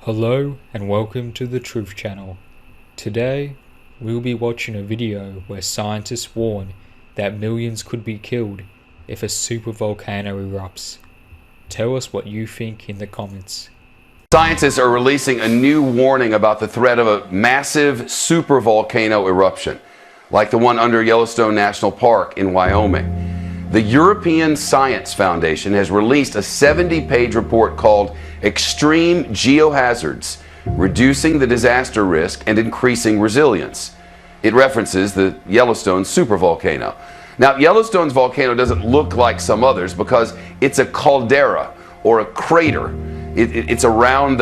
Hello and welcome to the Truth Channel. Today, we'll be watching a video where scientists warn that millions could be killed if a supervolcano erupts. Tell us what you think in the comments. Scientists are releasing a new warning about the threat of a massive supervolcano eruption, like the one under Yellowstone National Park in Wyoming. The European Science Foundation has released a 70-page report called Extreme Geohazards, Reducing the Disaster Risk and Increasing Resilience. It references the Yellowstone supervolcano. Now, Yellowstone's volcano doesn't look like some others because it's a caldera, or a crater. It's around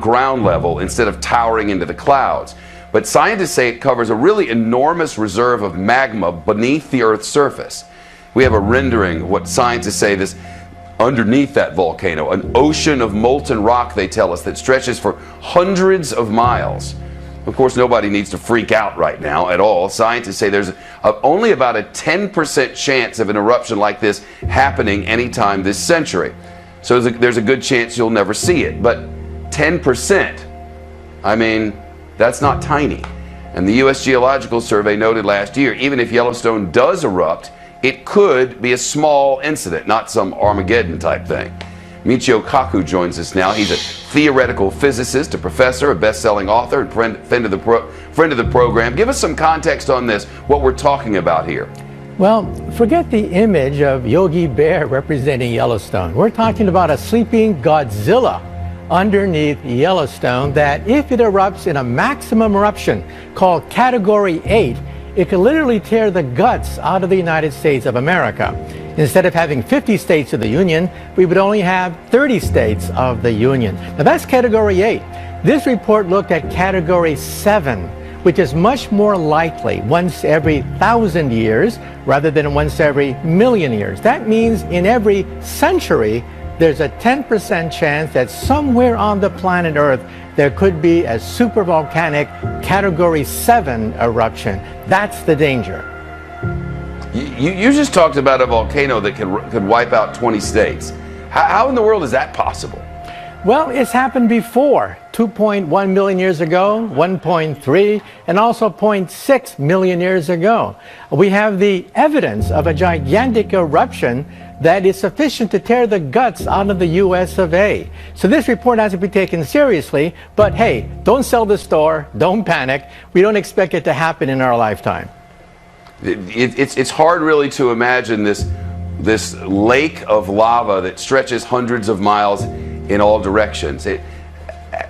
ground level instead of towering into the clouds. But scientists say it covers a really enormous reserve of magma beneath the Earth's surface. We have a rendering of what scientists say this underneath that volcano, an ocean of molten rock, they tell us, that stretches for hundreds of miles. Of course, nobody needs to freak out right now at all. Scientists say there's only about a 10% chance of an eruption like this happening anytime this century. So there's a good chance you'll never see it. But 10%, I mean, that's not tiny. And the U.S. Geological Survey noted last year, even if Yellowstone does erupt, it could be a small incident, not some Armageddon type thing. Michio Kaku joins us now. He's a theoretical physicist, a professor, a best-selling author, and friend of the program. Give us some context on this, what we're talking about here. Well, forget the image of Yogi Bear representing Yellowstone. We're talking about a sleeping Godzilla underneath Yellowstone that, if it erupts in a maximum eruption called Category 8, it could literally tear the guts out of the United States of America. Instead of having 50 states of the Union, we would only have 30 states of the Union. Now that's Category 8. This report looked at Category 7, which is much more likely once every 1,000 years rather than once every million years. That means in every century, there's a 10% chance that somewhere on the planet Earth there could be a supervolcanic Category 7 eruption. That's the danger. You just talked about a volcano that could wipe out 20 states. How in the world is that possible? Well, it's happened before. 2.1 million years ago, 1.3, and also 0.6 million years ago. We have the evidence of a gigantic eruption that is sufficient to tear the guts out of the US of A. So this report has to be taken seriously, but hey, don't sell the store, don't panic. We don't expect it to happen in our lifetime. It's hard really to imagine this lake of lava that stretches hundreds of miles in all directions.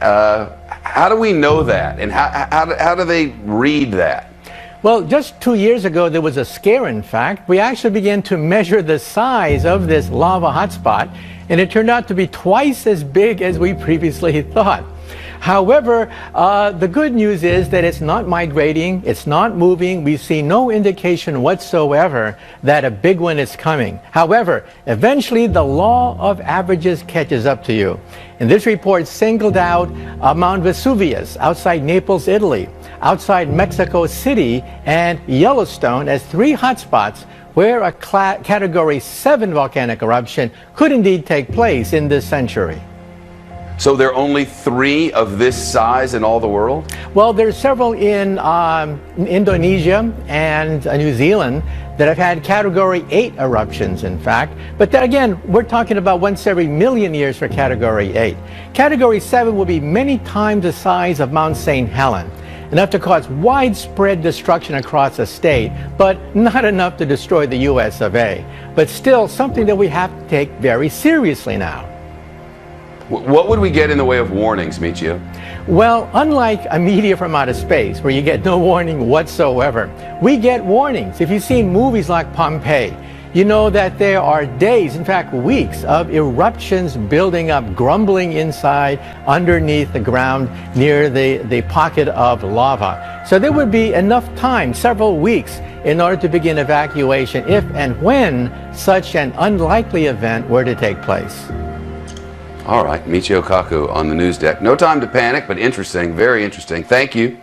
How do we know that, and how do they read that? Well, just 2 years ago, there was a scare, in fact. We actually began to measure the size of this lava hotspot, and it turned out to be twice as big as we previously thought. However, the good news is that it's not migrating, it's not moving. We see no indication whatsoever that a big one is coming. However, eventually the law of averages catches up to you. And this report singled out Mount Vesuvius outside Naples, Italy, outside Mexico City, and Yellowstone as three hotspots where a Category 7 volcanic eruption could indeed take place in this century. So there are only 3 of this size in all the world? Well, there's several in Indonesia and New Zealand that have had Category 8 eruptions, in fact. But then again, we're talking about once every million years for Category 8. Category 7 will be many times the size of Mount St. Helens, enough to cause widespread destruction across a state, but not enough to destroy the US of A. But still something that we have to take very seriously now. What would we get in the way of warnings, Michio? Well, unlike a meteor from outer space, where you get no warning whatsoever, we get warnings. If you've seen movies like Pompeii, you know that there are days, in fact weeks, of eruptions building up, grumbling inside, underneath the ground, near the pocket of lava. So there would be enough time, several weeks, in order to begin evacuation if and when such an unlikely event were to take place. All right, Michio Kaku on the news deck. No time to panic, but interesting, very interesting. Thank you.